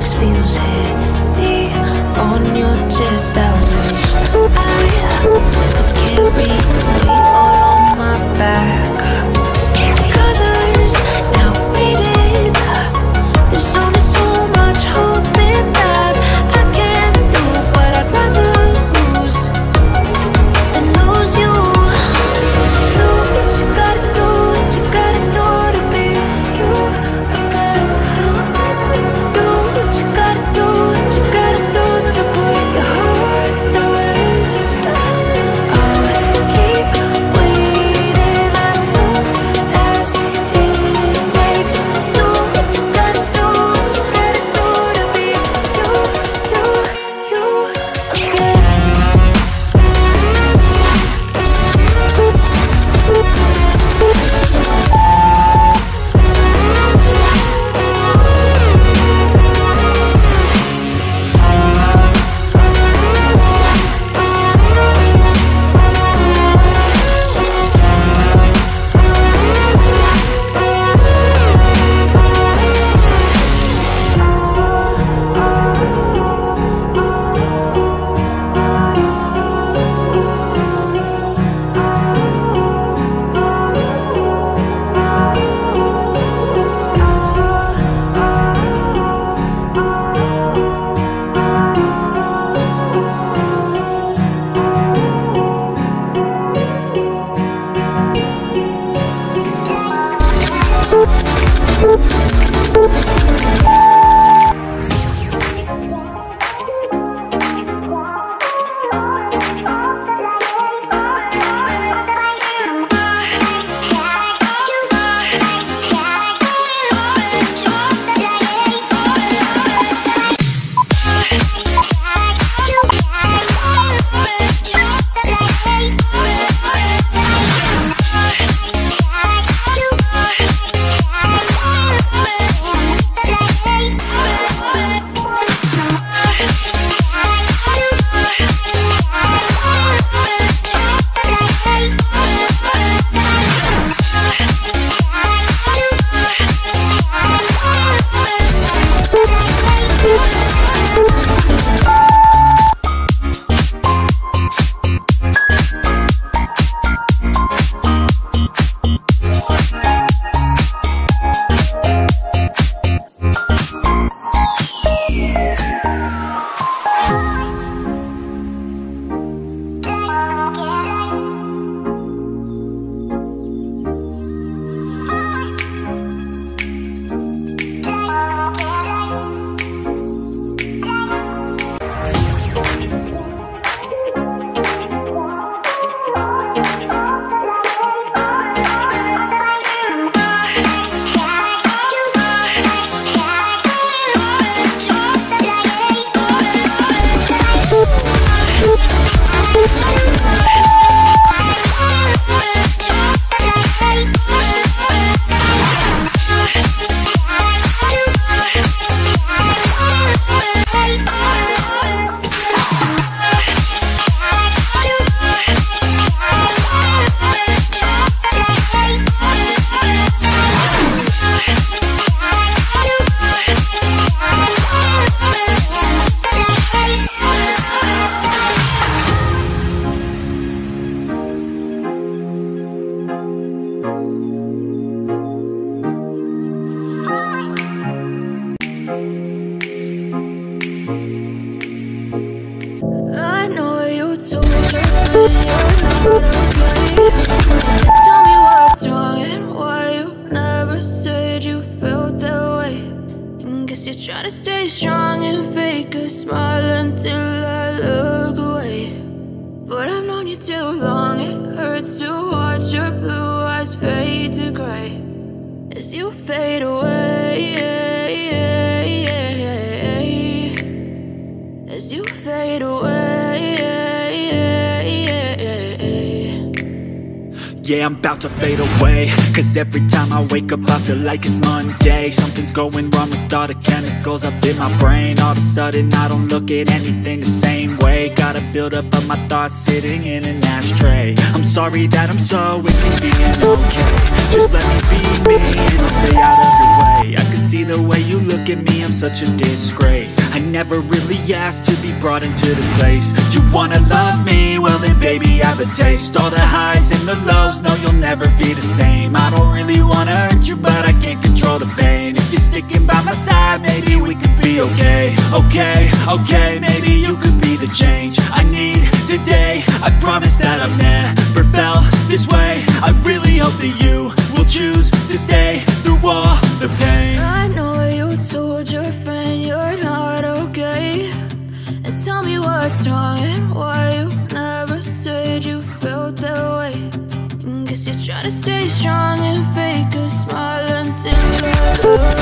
next feels heavy on your chest. I wish I could carry the weight all on my back. Colors now faded. There's only so much hope in that. I can't do what I'd rather lose than lose you. Do what you gotta do, what you gotta do to be you again. Do what you gotta do, what you gotta do to put your heart to rest. I'll keep waiting as long as it takes. Do what you gotta do, what you gotta do to be you again. I know you told her you're not okay. Tell me what's wrong and why you never said you felt that way. And guess you're trying to stay strong and fake a smile until I look away. But I've known you too long, it hurts to watch your blue eyes fade to gray as you fade away, as you fade away. Yeah, I'm about to fade away, cause every time I wake up I feel like it's Monday. Something's going wrong with all the chemicals up in my brain. All of a sudden I don't look at anything the same way. Got a buildup of my thoughts sitting in an ashtray. I'm sorry that I'm so inconvenient, okay. Just let me be me and I'll stay out of your way. I can see See the way you look at me, I'm such a disgrace. I never really asked to be brought into this place. You wanna love me? Well then baby, I have a taste. All the highs and the lows, no you'll never be the same. I don't really wanna hurt you, but I can't control the pain. If you're sticking by my side, maybe we could be okay. Okay, maybe you could be the change I need today. I promise that I've never felt this way. I really hope that you will choose to stay through all the pain. I know you told your friend you're not okay, and tell me what's wrong and why you never said you felt that way. Guess you're trying to stay strong and fake a smile until I